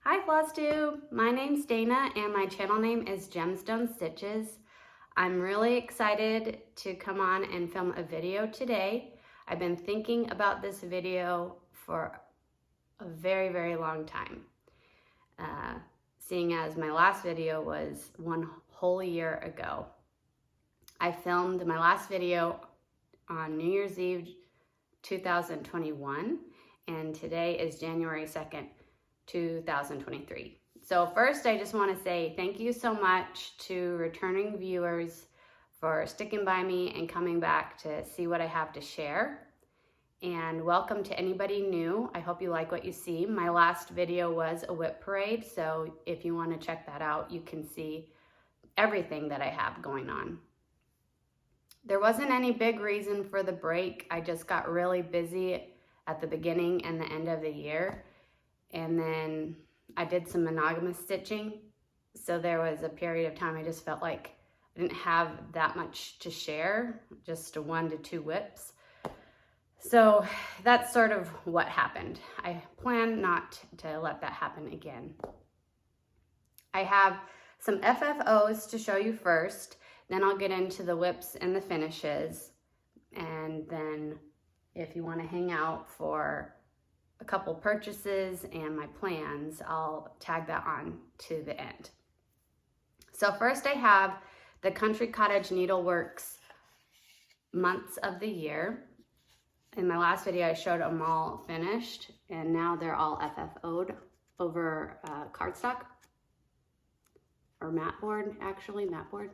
Hi Floss Tube, my name's Dana and my channel name is Gemstone Stitches. I'm really excited to come on and film a video today. I've been thinking about this video for a very long time. Seeing as my last video was one whole year ago. I filmed my last video on New Year's Eve 2021 and today is January 2nd, 2023. So first I just want to say thank you so much to returning viewers for sticking by me and coming back to see what I have to share. And welcome to anybody new. I hope you like what you see. My last video was a whip parade, so if you want to check that out, you can see everything that I have going on. There wasn't any big reason for the break. I just got really busy at the beginning and the end of the year. And then I did some monogamous stitching. So there was a period of time I just felt like I didn't have that much to share, just 1 to 2 whips. So that's sort of what happened. I plan not to let that happen again. I have some FFOs to show you first. Then I'll get into the whips and the finishes. And then if you want to hang out for a couple purchases and my plans, I'll tag that on to the end. So first I have the Country Cottage Needleworks months of the year. In my last video I showed them all finished and now they're all FFO'd over cardstock or mat board, actually mat board.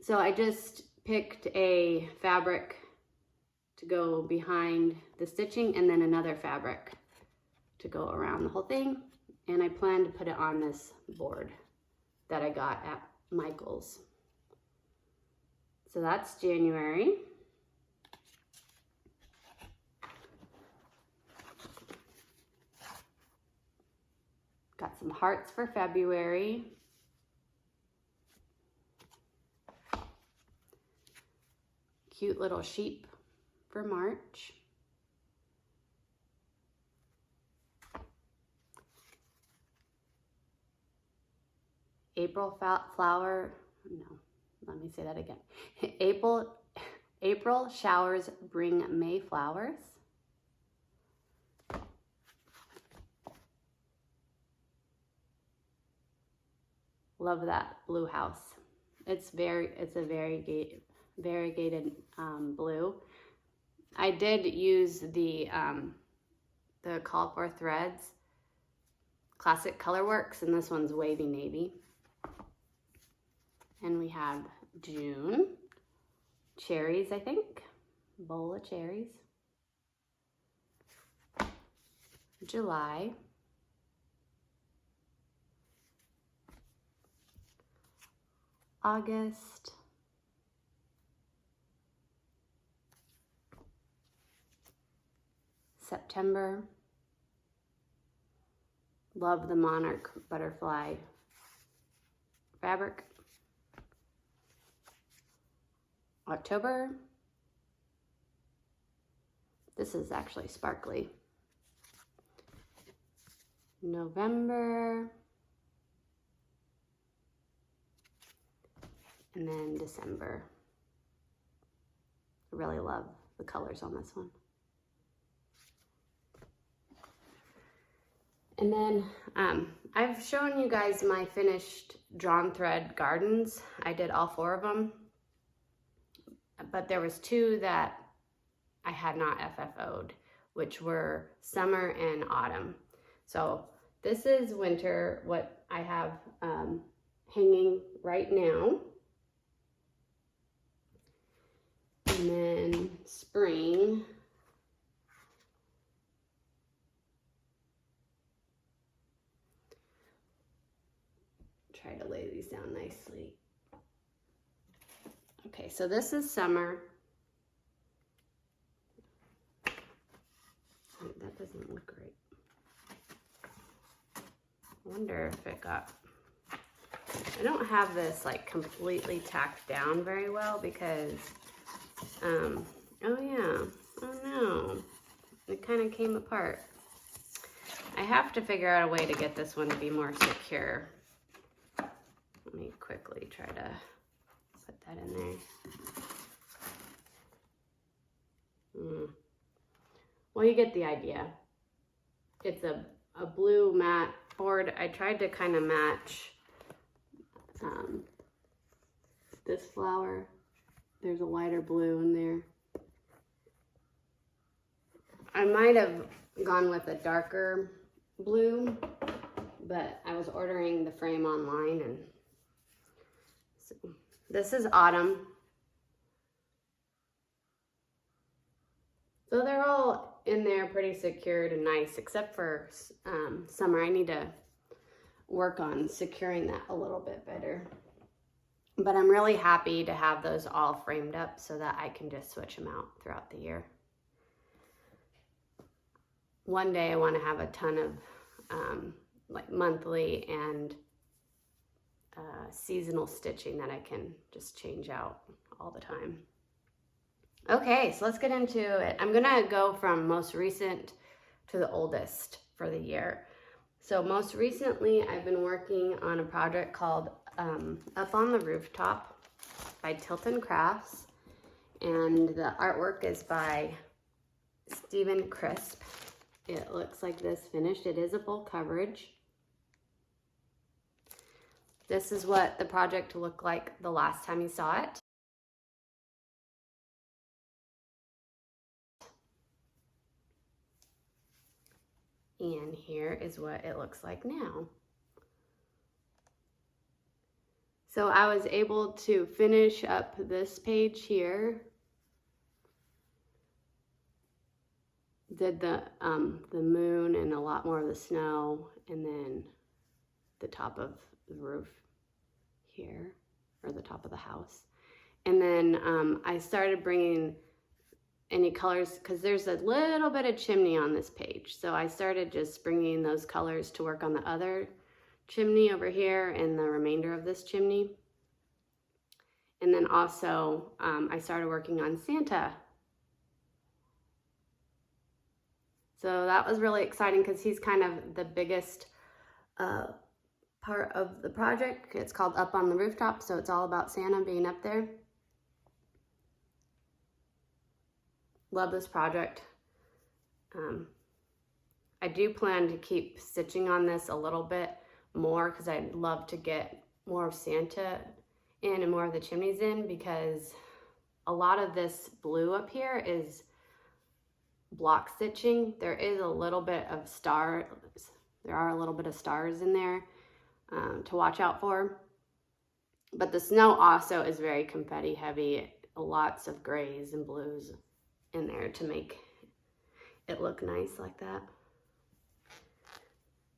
So I just picked a fabric to go behind the stitching and then another fabric to go around the whole thing. And I plan to put it on this board that I got at Michael's. So that's January. Got some hearts for February. Cute little sheep for March. April flower, no, let me say that again. April showers bring May flowers. Love that blue house. It's a variegated blue. I did use the Call for Threads Classic Colorworks, and this one's Wavy Navy. And we have June, cherries, I think, bowl of cherries. July. August. September. Love the Monarch butterfly fabric. October. This is actually sparkly. November. And then December. I really love the colors on this one. And then I've shown you guys my finished drawn thread gardens. I did all 4 of them, but there was 2 that I had not FFO'd, which were summer and autumn. So this is winter, what I have hanging right now. And then spring. Try to lay these down nicely. Okay, so this is summer. That doesn't look great. I wonder if it got, I don't have this like completely tacked down very well because, oh yeah, oh no, it kind of came apart. I have to figure out a way to get this one to be more secure. Let me quickly try to put that in there. Well, you get the idea. It's a blue matte board. I tried to kind of match this flower. There's a lighter blue in there. I might have gone with a darker blue, but I was ordering the frame online, and so this is autumn. So they're all in there pretty secured and nice, except for summer. I need to work on securing that a little bit better. But I'm really happy to have those all framed up so that I can just switch them out throughout the year. One day I want to have a ton of like monthly and seasonal stitching that I can just change out all the time. Okay, so let's get into it. I'm gonna go from most recent to the oldest for the year. So most recently, I've been working on a project called Up on the Rooftop by Tilton Crafts, and the artwork is by Stephen Crisp. It looks like this finished. It is a full coverage. This is what the project looked like the last time you saw it. And here is what it looks like now. So I was able to finish up this page here. Did the moon and a lot more of the snow, and then the top of the roof here, or the top of the house. And then I started bringing any colors, because there's a little bit of chimney on this page. So I started just bringing those colors to work on the other chimney over here and the remainder of this chimney. And then also I started working on Santa. So that was really exciting because he's kind of the biggest part of the project. It's called Up on the Rooftop, so it's all about Santa being up there. Love this project. I do plan to keep stitching on this a little bit more because I'd love to get more of Santa in and more of the chimneys in, because a lot of this blue up here is block stitching. There is a little bit of stars. There are a little bit of stars in there to watch out for. But the snow also is very confetti heavy. Lots of grays and blues in there to make it look nice like that.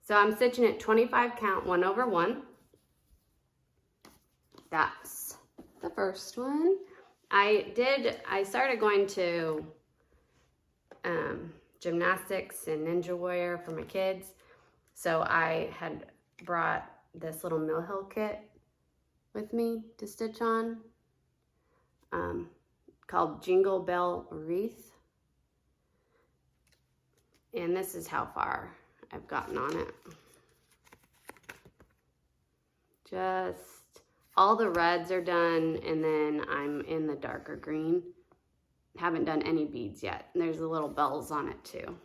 So I'm stitching it 25 count 1 over 1. That's the first one. I started going to gymnastics and ninja warrior for my kids. So I had brought this little mill hill kit with me to stitch on. Called Jingle Bell Wreath. And this is how far I've gotten on it. Just all the reds are done, and then I'm in the darker green. Haven't done any beads yet. And there's the little bells on it too.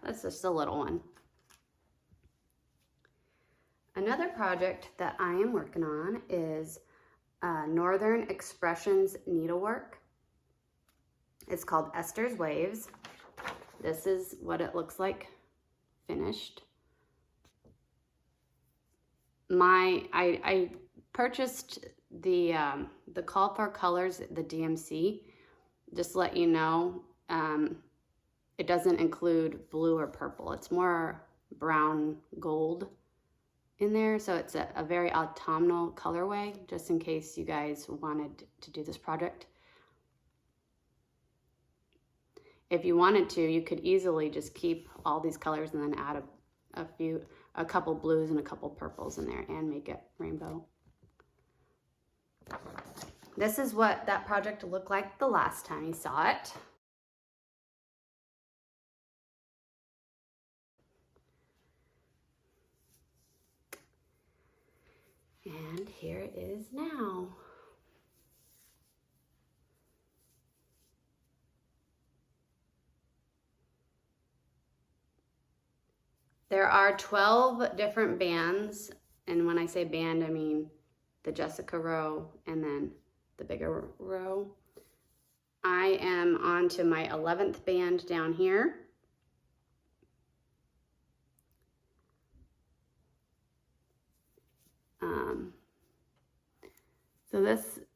That's just a little one. Another project that I am working on is Northern Expressions Needlework. It's called Esthers Waves. This is what it looks like finished. I purchased the Call for Colors, the DMC. Just to let you know, it doesn't include blue or purple. It's more brown gold in there, so it's a very autumnal colorway, just in case you guys wanted to do this project. If you wanted to, you could easily just keep all these colors and then add a couple blues and a couple purples in there and make it rainbow. This is what that project looked like the last time you saw it. And here it is now. There are 12 different bands, and when I say band, I mean the Jessica row and then the bigger row. I am on to my 11th band down here. So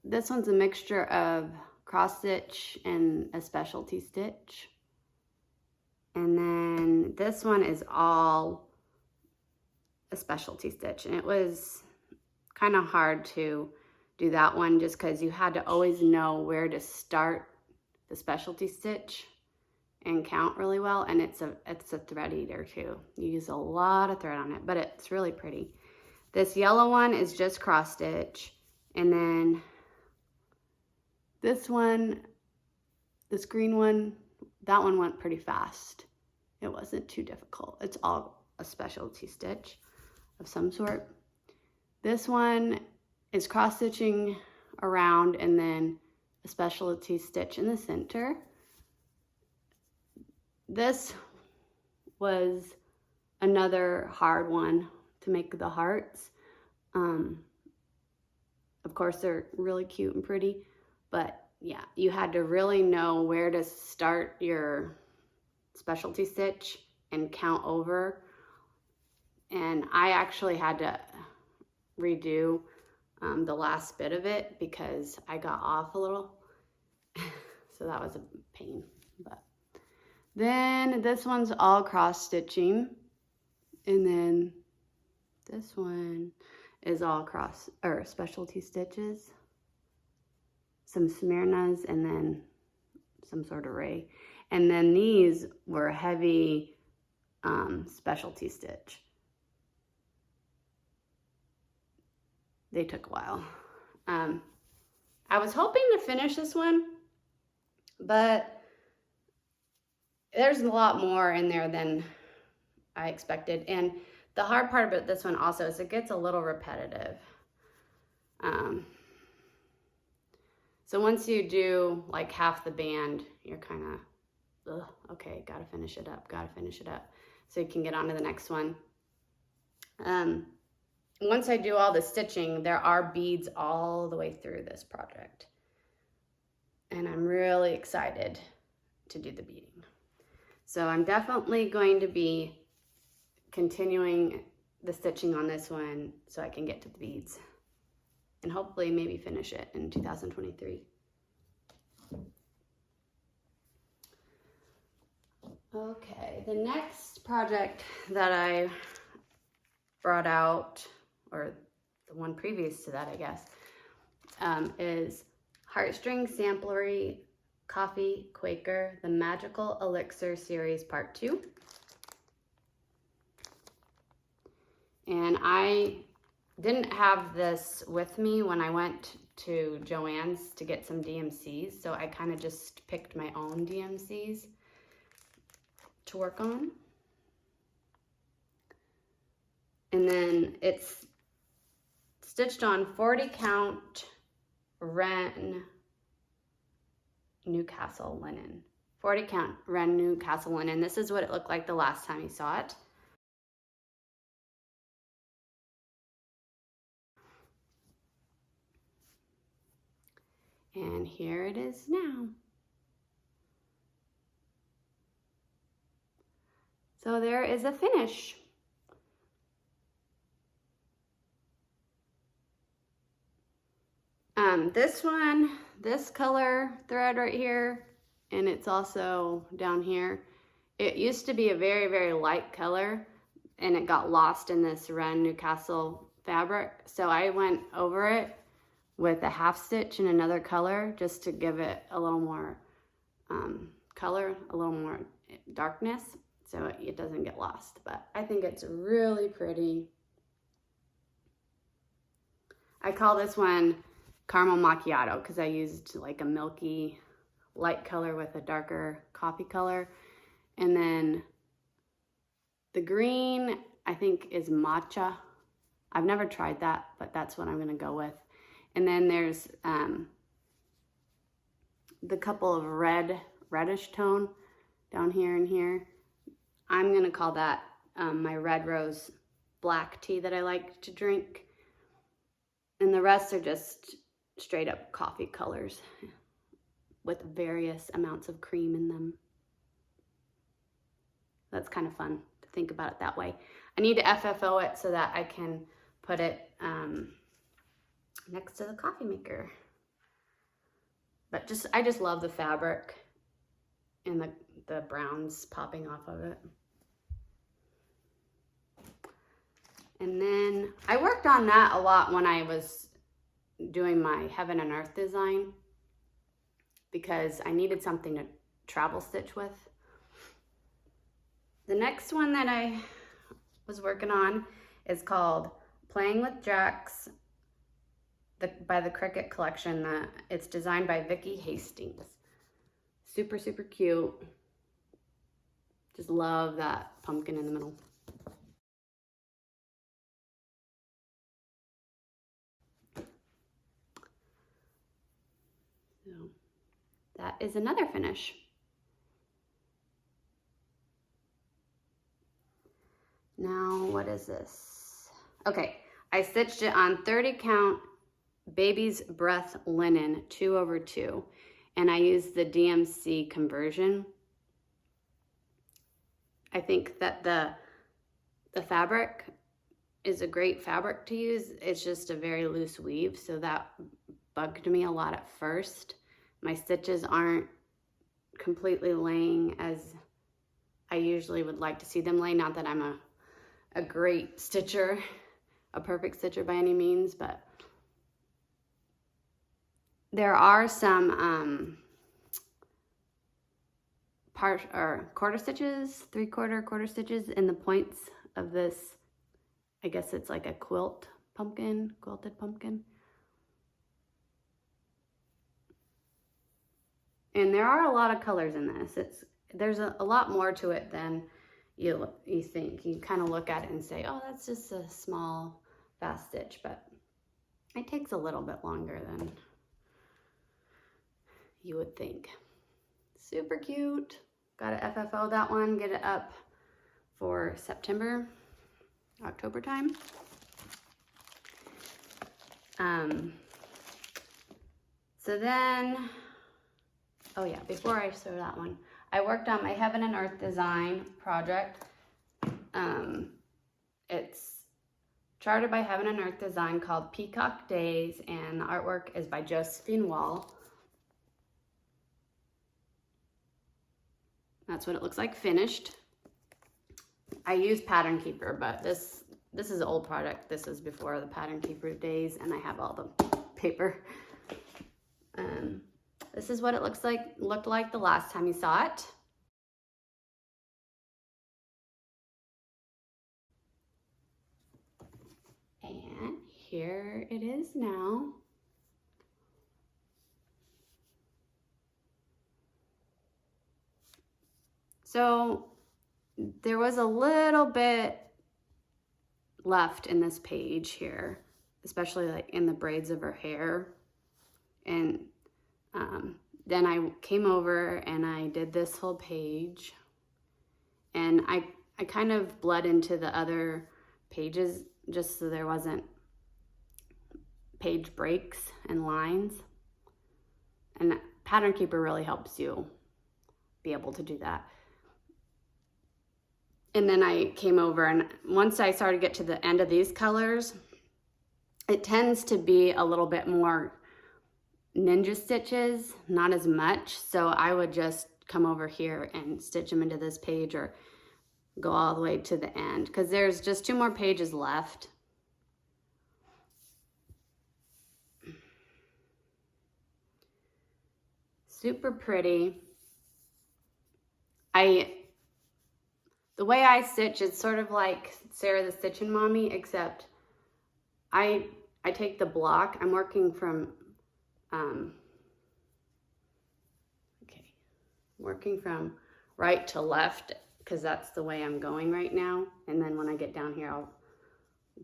this one's a mixture of cross stitch and a specialty stitch. And then this one is all a specialty stitch. And it was kind of hard to do that one just because you had to always know where to start the specialty stitch and count really well. And it's a thread eater too. You use a lot of thread on it, but it's really pretty. This yellow one is just cross stitch. And then this one, this green one, that one went pretty fast. It wasn't too difficult. It's all a specialty stitch of some sort. This one is cross stitching around and then a specialty stitch in the center. This was another hard one to make the hearts. Of course, they're really cute and pretty, but yeah, you had to really know where to start your specialty stitch and count over. And I actually had to redo the last bit of it because I got off a little. So that was a pain. But then this one's all cross stitching. And then this one is all cross or specialty stitches, some Smyrnas, and then some sort of ray. And then these were heavy specialty stitch. They took a while. I was hoping to finish this one, but there's a lot more in there than I expected. And the hard part about this one also is it gets a little repetitive. So once you do like half the band, you're kind of, okay, gotta finish it up, so you can get on to the next one. Once I do all the stitching, there are beads all the way through this project. And I'm really excited to do the beading. So I'm definitely going to be continuing the stitching on this one so I can get to the beads and hopefully maybe finish it in 2023. Okay, the next project that I brought out, or the one previous to that, I guess, is Heartstings Samplery Coffee Quaker, the Magical Elixir Series Part 2. And I didn't have this with me when I went to Joann's to get some DMCs, so I kind of just picked my own DMCs to work on. And then it's stitched on 40 count Wren Newcastle linen. 40 count Wren Newcastle linen. This is what it looked like the last time you saw it. And here it is now. So there is a finish. This one, this color thread right here, and it's also down here. It used to be a very, very light color, and it got lost in this Wren Newcastle fabric. So I went over it with a half stitch in another color just to give it a little more color, a little more darkness, so it doesn't get lost. But I think it's really pretty. I call this one Caramel Macchiato because I used like a milky light color with a darker coffee color. And then the green, I think, is Matcha. I've never tried that, but that's what I'm gonna go with. And then there's the couple of reddish tone down here and here. I'm gonna call that my red rose black tea that I like to drink. And the rest are just straight up coffee colors with various amounts of cream in them. That's kind of fun to think about it that way. I need to FFO it so that I can put it next to the coffee maker. But I just love the fabric and the browns popping off of it. And then I worked on that a lot when I was doing my Heaven and Earth design, because I needed something to travel stitch with. The next one that I was working on is called Playing with Jacks by the Cricket Collection. It's designed by Vicki Hastings. Super, super cute. Just love that pumpkin in the middle. So that is another finish. Now, what is this? Okay, I stitched it on 30 count baby's breath linen 2/2, and I used the DMC conversion. I think that the fabric is a great fabric to use. It's just a very loose weave, so that bugged me a lot at first. My stitches aren't completely laying as I usually would like to see them lay. Not that I'm a great stitcher, a perfect stitcher by any means, but there are some quarter stitches, 3/4 quarter stitches in the points of this. I guess it's like a quilted pumpkin. And there are a lot of colors in this. There's a lot more to it than you think. You kind of look at it and say, oh, that's just a small, fast stitch, but it takes a little bit longer than you would think. Super cute. Gotta FFO that one, get it up for September, October time. So then, oh yeah, before I show that one, I worked on my Heaven and Earth design project. It's charted by Heaven and Earth Design, called Peacock Daze, and the artwork is by Josephine Wall. That's what it looks like finished. I use Pattern Keeper, but this is an old product. This is before the Pattern Keeper days, and I have all the paper. This is what it looked like the last time you saw it. And here it is now. So there was a little bit left in this page here, especially like in the braids of her hair. And then I came over and I did this whole page, and I kind of bled into the other pages just so there wasn't page breaks and lines. And Pattern Keeper really helps you be able to do that. And then I came over, and once I started to get to the end of these colors, it tends to be a little bit more ninja stitches, not as much. So I would just come over here and stitch them into this page, or go all the way to the end, because there's just 2 more pages left. Super pretty. The way I stitch is sort of like Sarah the Stitchin' Mommy, except I take the block. I'm working from working from right to left, because that's the way I'm going right now. And then when I get down here, I'll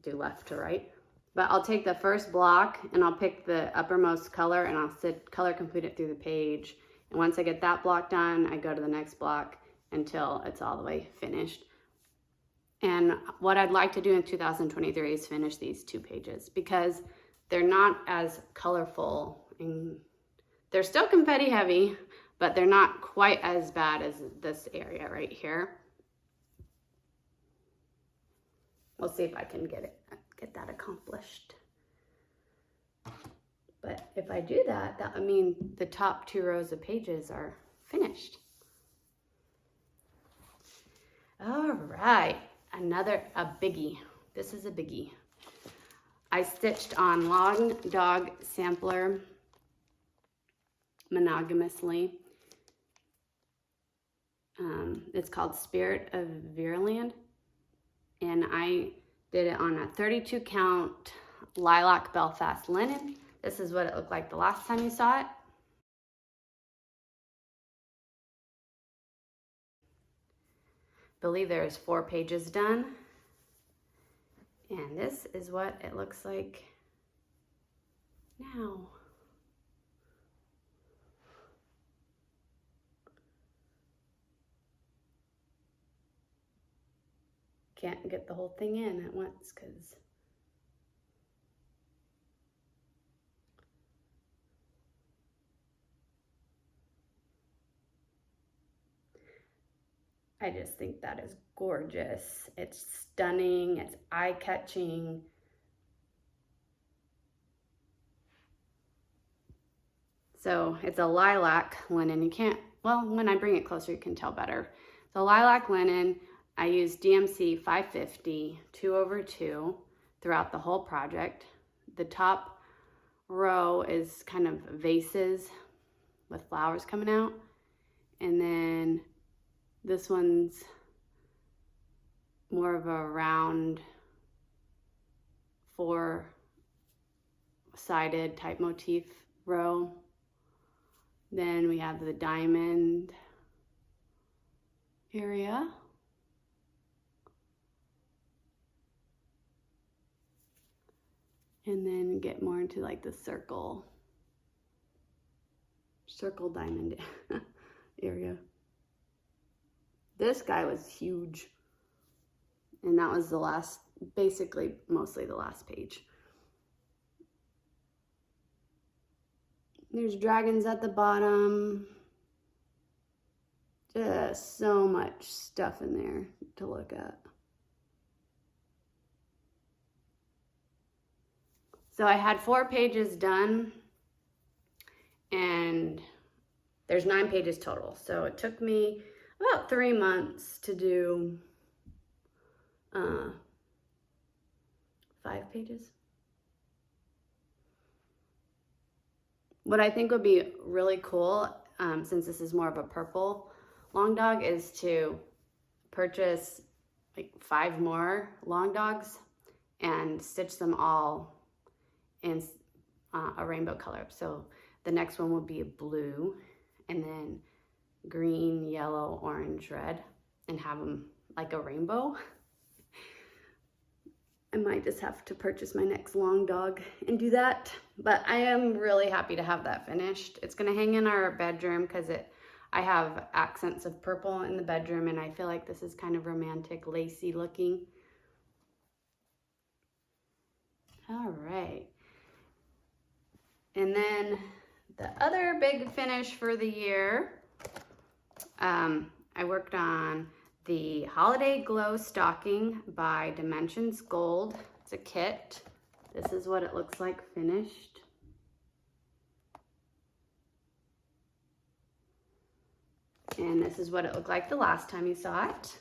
do left to right. But I'll take the first block and I'll pick the uppermost color and I'll color complete it through the page. And once I get that block done, I go to the next block until it's all the way finished. And what I'd like to do in 2023 is finish these 2 pages because they're not as colorful and they're still confetti heavy, but they're not quite as bad as this area right here. We'll see if I can get that accomplished. But if I do that, that would mean the top 2 rows of pages are finished. All right, a biggie. This is a biggie. I stitched on Long Dog Sampler monogamously. It's called Spirit of Vierlande. And I did it on a 32 count lilac Belfast linen. This is what it looked like the last time you saw it. I believe there is 4 pages done. And this is what it looks like now. Can't get the whole thing in at once because I just think that is gorgeous. It's stunning, it's eye-catching. So it's a lilac linen. You can't, well, when I bring it closer, you can tell better. The lilac linen, I used DMC 550 2/2 throughout the whole project. The top row is kind of vases with flowers coming out. And then this one's more of a round 4-sided type motif row. Then we have the diamond area. And then get more into like the circle diamond area. This guy was huge. And that was the last, basically mostly the last page. There's dragons at the bottom. Just so much stuff in there to look at. So I had 4 pages done and there's 9 pages total. So it took me about 3 months to do 5 pages. What I think would be really cool, since this is more of a purple long dog, is to purchase like 5 more long dogs and stitch them all in a rainbow color. So the next one would be a blue, and then green, yellow, orange, red, and have them like a rainbow. I might just have to purchase my next long dog and do that. But I am really happy to have that finished. It's gonna hang in our bedroom because I have accents of purple in the bedroom, and I feel like this is kind of romantic, lacy looking. All right. And then the other big finish for the year, I worked on the Holiday Glow Stocking by Dimensions Gold. It's a kit. This is what it looks like finished. And this is what it looked like the last time you saw it.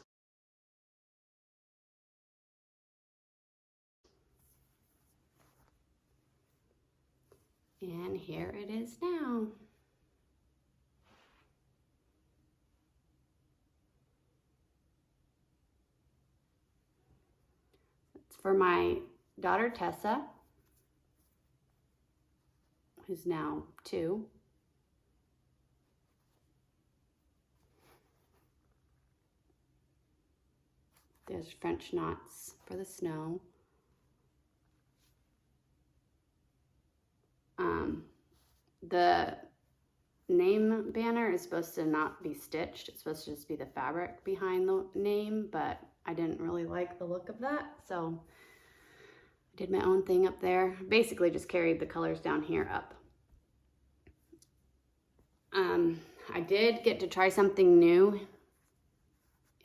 And here it is now. It's for my daughter Tessa, who's now 2. There's French knots for the snow. The name banner is supposed to not be stitched. It's supposed to just be the fabric behind the name, but I didn't really like the look of that, so I did my own thing up there. Basically just carried the colors down here up. I did get to try something new,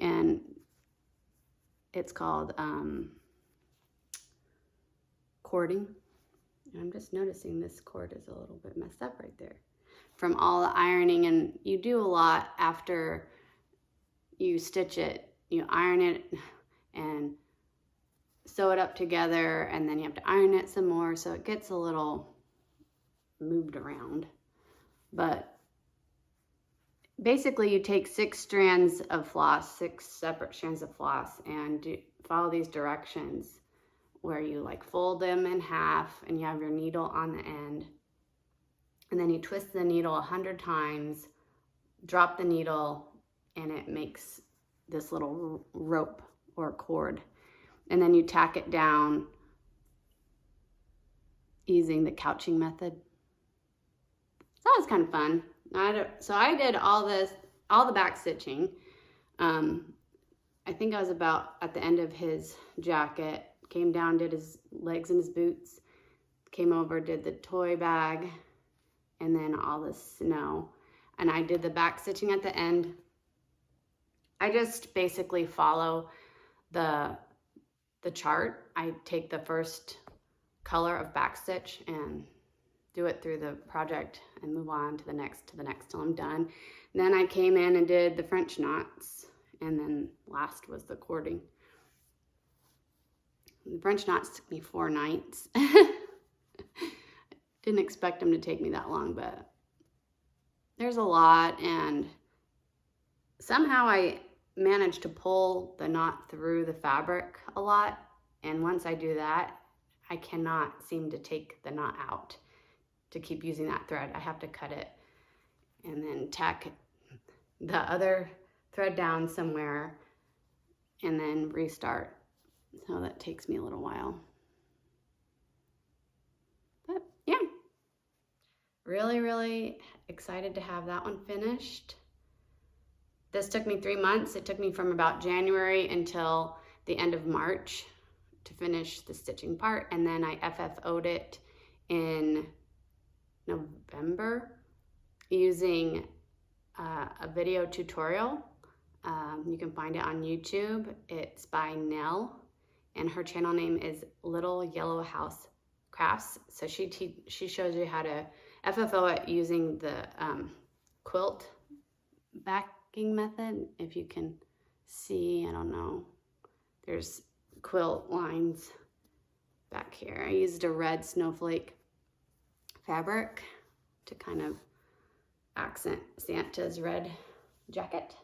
and it's called cording. I'm just noticing this cord is a little bit messed up right there from all the ironing, and you do a lot after you stitch it. You iron it and sew it up together, and then you have to iron it some more, so it gets a little moved around. But basically you take 6 strands of floss, 6 separate strands of floss, and follow these directions where you like fold them in half and you have your needle on the end, and then you twist the needle 100 times, drop the needle, and it makes this little rope or cord, and then you tack it down using the couching method. So that was kind of fun. So I did all the back stitching. I think I was about at the end of his jacket, came down, did his legs and his boots, came over, did the toy bag, and then all the snow. And I did the back stitching at the end. I just basically follow the chart. I take the first color of back stitch and do it through the project and move on to the next till I'm done. And then I came in and did the French knots, and then last was the cording. The French knots took me 4 nights. Didn't expect them to take me that long, but there's a lot, and somehow I managed to pull the knot through the fabric a lot, and once I do that, I cannot seem to take the knot out to keep using that thread. I have to cut it and then tack the other thread down somewhere and then restart. So that takes me a little while. But yeah, really, really excited to have that one finished. This took me 3 months. It took me from about January until the end of March to finish the stitching part, and then I FFO'd it in November using a video tutorial. You can find it on YouTube. It's by Nell, and her channel name is Little Yellow House Crafts. So she shows you how to FFO it using the quilt backing method. If you can see, I don't know, there's quilt lines back here. I used a red snowflake fabric to kind of accent Santa's red jacket.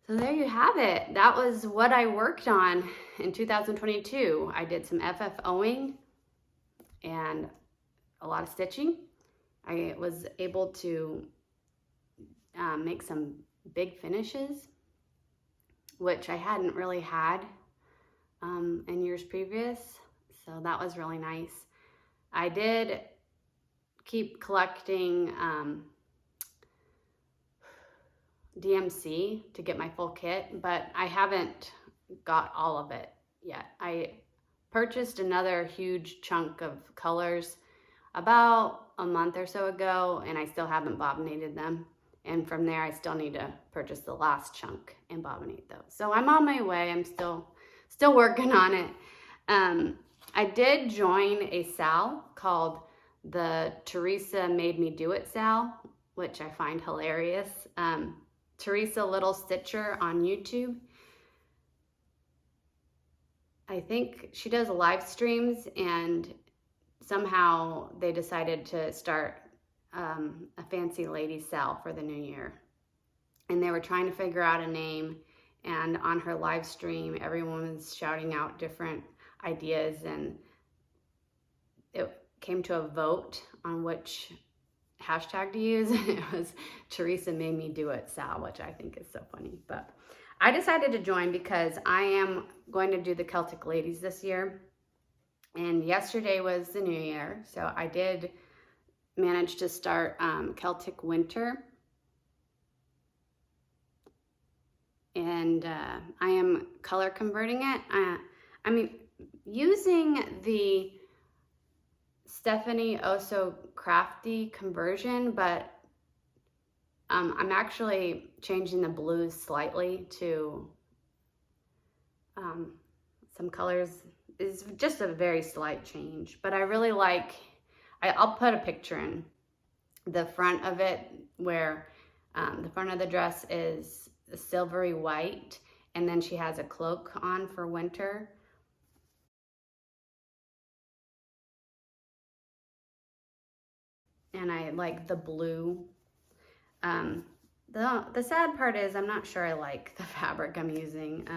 So there you have it. That was what I worked on in 2022. I did some FFOing and a lot of stitching. I was able to make some big finishes, which I hadn't really had in years previous. So that was really nice. I did keep collecting DMC to get my full kit, but I haven't got all of it yet. I purchased another huge chunk of colors about a month or so ago, and I still haven't bobbinated them. And from there, I still need to purchase the last chunk and bobbinate those. So I'm on my way. I'm still working on it. I did join a SAL called the Teresa Made Me Do It SAL, which I find hilarious. Teresa Little Stitcher on YouTube. I think she does live streams, and somehow they decided to start a Fancy Ladies SAL for the new year. And they were trying to figure out a name, and on her live stream, everyone was shouting out different ideas, and it came to a vote on which hashtag to use. It was Teresa Made Me Do It SAL, which I think is so funny. But I decided to join because I am going to do the Celtic Ladies this year. And yesterday was the new year, so I did manage to start Celtic Winter. And I am color converting it. I mean, using the Stephanie Oh So Crafty conversion, but I'm actually changing the blues slightly to some colors. Is just a very slight change, but I really like, I'll put a picture in the front of it where the front of the dress is silvery white, and then she has a cloak on for winter. And I like the blue. The sad part is I'm not sure I like the fabric I'm using.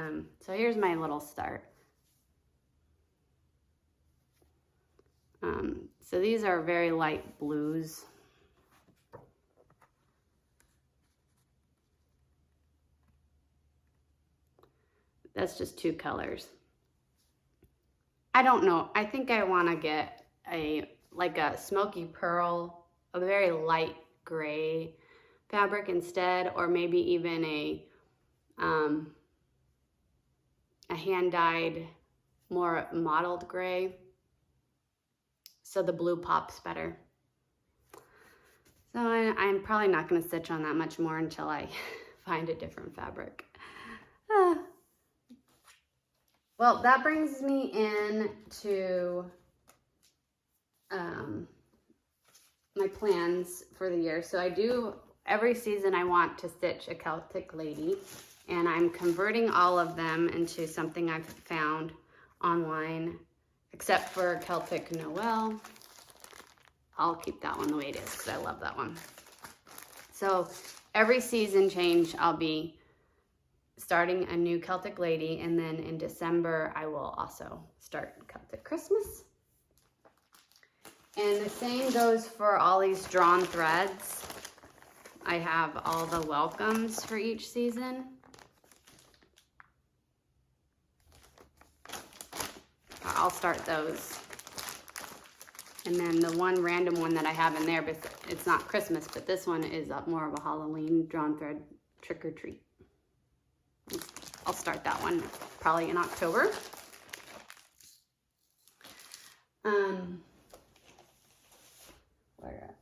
So here's my little start. So these are very light blues. That's just 2 colors. I don't know. I think I want to get like a smoky pearl, a very light gray fabric instead, or maybe even a hand-dyed, more mottled gray, so the blue pops better. So I'm probably not going to stitch on that much more until I find a different fabric. Well, that brings me in to my plans for the year. So I do, every season I want to stitch a Celtic Lady, and I'm converting all of them into something I've found online, except for Celtic Noel. I'll keep that one the way it is because I love that one. So every season change, I'll be starting a new Celtic Lady, and then in December, I will also start Celtic Christmas. And the same goes for all these drawn threads. I have all the welcomes for each season. I'll start those. And then the one random one that I have in there, but it's not Christmas, but this one is more of a Halloween drawn thread trick or treat. I'll start that one probably in October.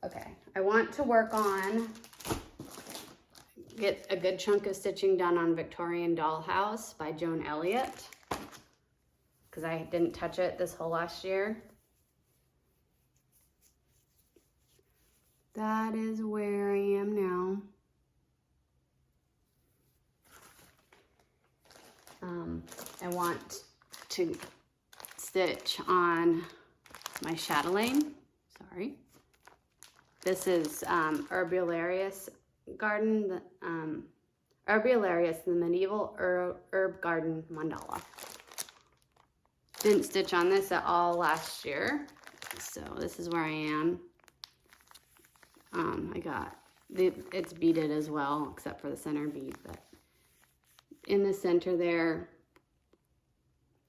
Okay, I want to work on, get a good chunk of stitching done on Victorian Dollhouse by Joan Elliott, because I didn't touch it this whole last year. That is where I am now. I want to stitch on my chatelaine. Sorry. This is Herbularius Garden, Herbularius, the medieval herb garden mandala. Didn't stitch on this at all last year, so this is where I am. I got, it's beaded as well, except for the center bead, but in the center there,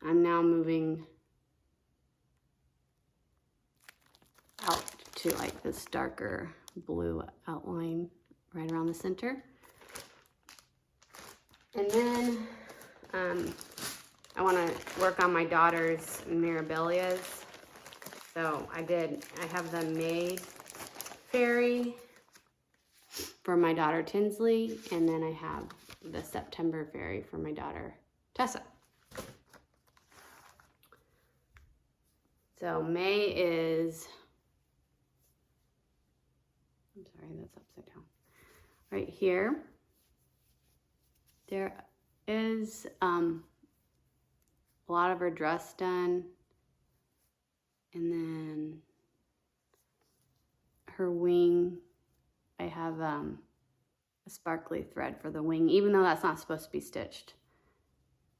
I'm now moving out to like this darker blue outline right around the center. And then I want to work on my daughter's Mirabilias. So I have the May Fairy for my daughter Tinsley, and then I have the September Fairy for my daughter Tessa. So May is, I'm sorry, that's upside down. Right here, there is a lot of her dress done, and then her wing, I have a sparkly thread for the wing, even though that's not supposed to be stitched.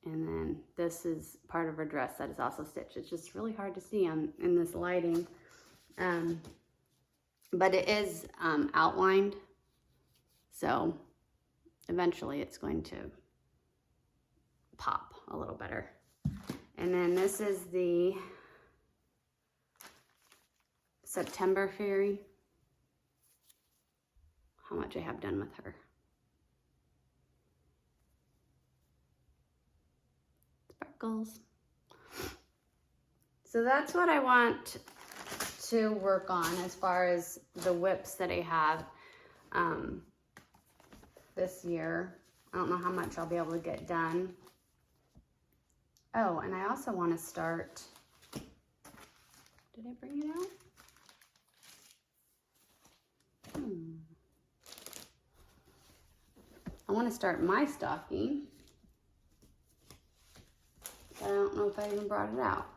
And then this is part of her dress that is also stitched. It's just really hard to see in this lighting. But it is outlined, so eventually it's going to pop a little better. And then this is the September Fairy. How much I have done with her. Sparkles. So that's what I want to work on as far as the whips that I have this year. I don't know how much I'll be able to get done. Oh, and I also want to start, did I bring it out? I want to start my stocking. But I don't know if I even brought it out.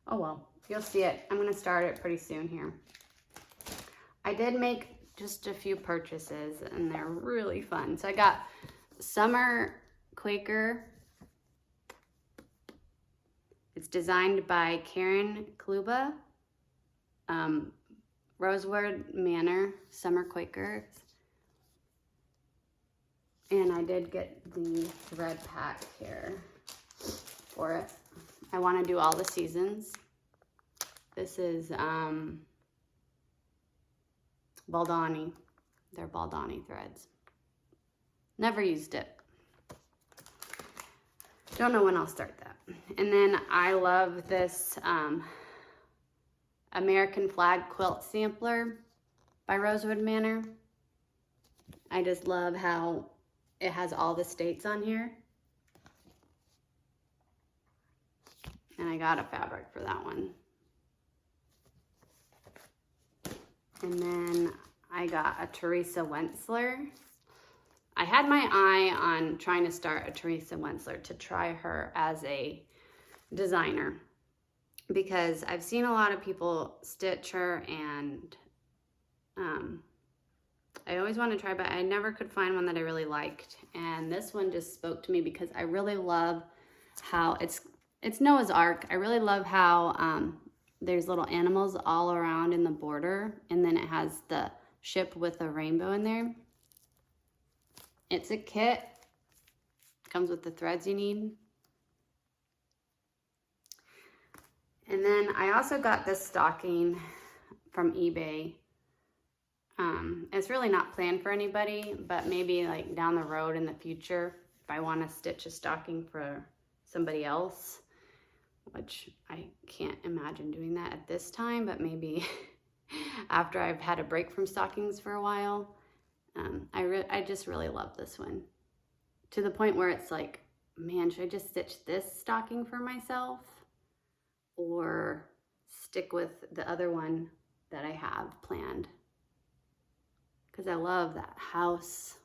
Oh well, you'll see it. I'm going to start it pretty soon here. I did make just a few purchases and they're really fun. So I got Summer Quaker. It's designed by Karen Kluba. Rosewood Manor, Summer Quaker. And I did get the thread pack here for it. I want to do all the seasons. This is Baldani. They're Baldani threads. Never used it. Don't know when I'll start that. And then I love this American Flag Quilt Sampler by Rosewood Manor. I just love how it has all the states on here. And I got a fabric for that one. And then I got a Teresa Wentzler. I had my eye on trying to start a Teresa Wentzler to try her as a designer, because I've seen a lot of people stitch her, and I always want to try, but I never could find one that I really liked. And this one just spoke to me because I really love how it's Noah's Ark. I really love how there's little animals all around in the border, and then it has the ship with a rainbow in there. It's a kit. Comes with the threads you need. And then I also got this stocking from eBay. It's really not planned for anybody, but maybe like down the road in the future, if I want to stitch a stocking for somebody else, which I can't imagine doing that at this time, but maybe after I've had a break from stockings for a while. I just really love this one, to the point where it's like, man, should I just stitch this stocking for myself or stick with the other one that I have planned? Because I love that house.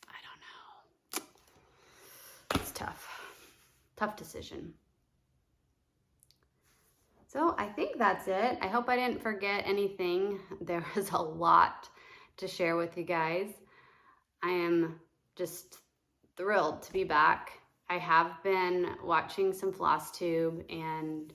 I don't know. It's tough decision. So I think that's it. I hope I didn't forget anything. There was a lot to share with you guys. I am just thrilled to be back. I have been watching some Floss Tube and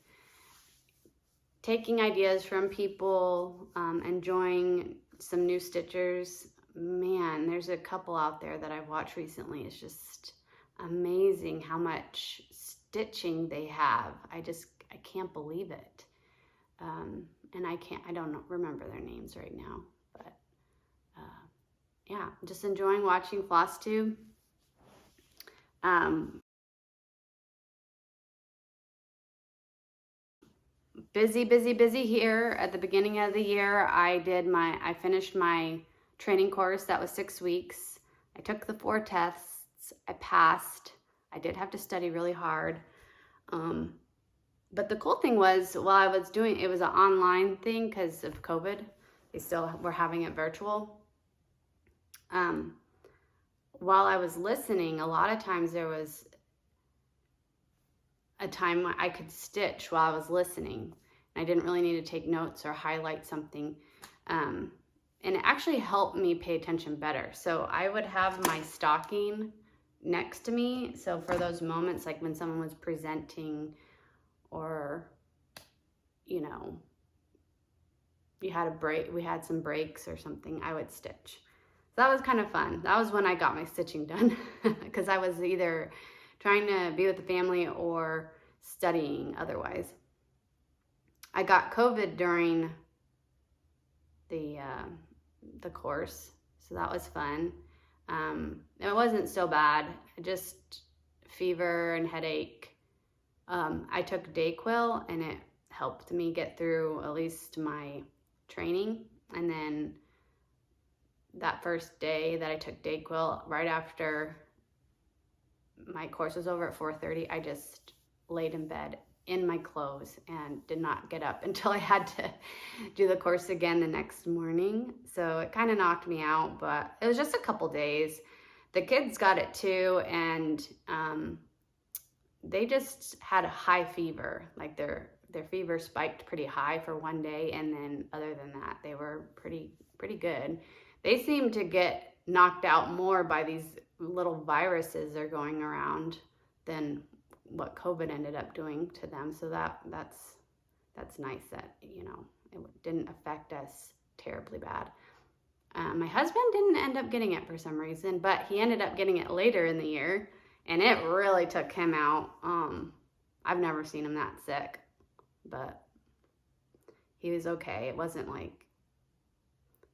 taking ideas from people, enjoying some new stitchers. Man, there's a couple out there that I've watched recently. It's just amazing how much stitching they have. I can't believe it. And I don't remember their names right now, but yeah, just enjoying watching Floss Tube. Busy here. At the beginning of the year, I finished my training course. That was 6 weeks. I took the 4 tests. I passed. I did have to study really hard. But the cool thing was, while I was doing, it was an online thing because of COVID. They still were having it virtual. While I was listening, a lot of times there was a time when I could stitch while I was listening. I didn't really need to take notes or highlight something. And it actually helped me pay attention better. So I would have my stocking next to me. So for those moments, like when someone was presenting, or, you know, you had a break, we had some breaks or something, I would stitch. that was kind of fun. That was when I got my stitching done because I was either trying to be with the family or studying otherwise. I got COVID during the course, so that was fun. It wasn't so bad, just fever and headache. I took Dayquil and it helped me get through at least my training. And then that first day that I took Dayquil, right after my course was over at 4:30, I just laid in bed in my clothes and did not get up until I had to do the course again the next morning. So it kind of knocked me out, but it was just a couple days. The kids got it too, and they just had a high fever. Like their fever spiked pretty high for one day, and then other than that, they were pretty good. They seem to get knocked out more by these little viruses they're going around than what COVID ended up doing to them. So that's nice that, you know, it didn't affect us terribly bad. My husband didn't end up getting it for some reason, but he ended up getting it later in the year, and it really took him out. I've never seen him that sick, but he was okay. It wasn't like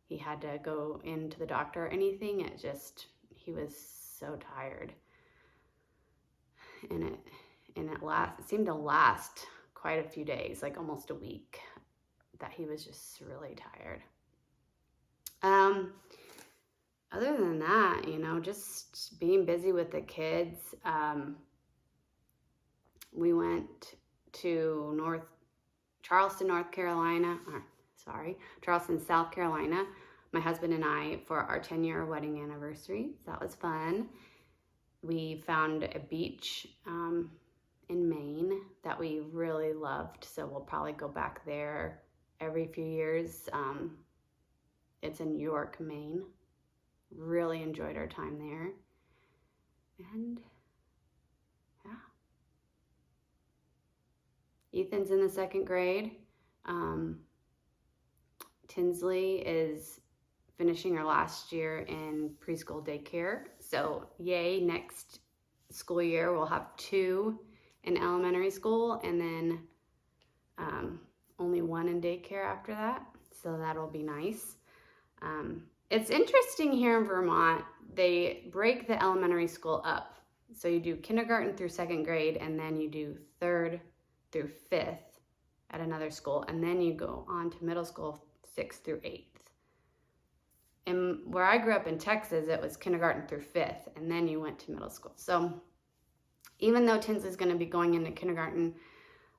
he had to go into the doctor or anything. It just, he was so tired. And it seemed to last quite a few days, like almost a week, that he was just really tired. Other than that, you know, just being busy with the kids. We went to Charleston, South Carolina, my husband and I, for our 10-year wedding anniversary. So that was fun. We found a beach in Maine that we really loved, so we'll probably go back there every few years. It's in York, Maine. Really enjoyed our time there. And yeah. Ethan's in the 2nd grade. Tinsley is finishing her last year in preschool daycare. So yay, next school year we'll have 2 in elementary school, and then only 1 in daycare after that. So that'll be nice. It's interesting here in Vermont, they break the elementary school up. So you do kindergarten through 2nd grade, and then you do 3rd through 5th at another school, and then you go on to middle school 6th through 8th. And where I grew up in Texas, it was kindergarten through 5th, and then you went to middle school. So even though Tinsley's going to be going into kindergarten,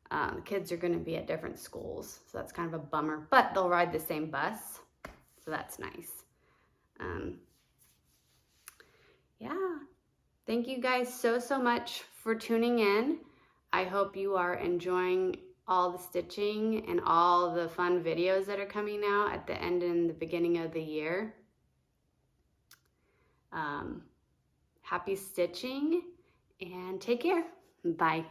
the kids are going to be at different schools. So that's kind of a bummer, but they'll ride the same bus. So that's nice. Yeah. Thank you guys so much for tuning in. I hope you are enjoying all the stitching and all the fun videos that are coming out at the end and the beginning of the year. Happy stitching and take care. Bye.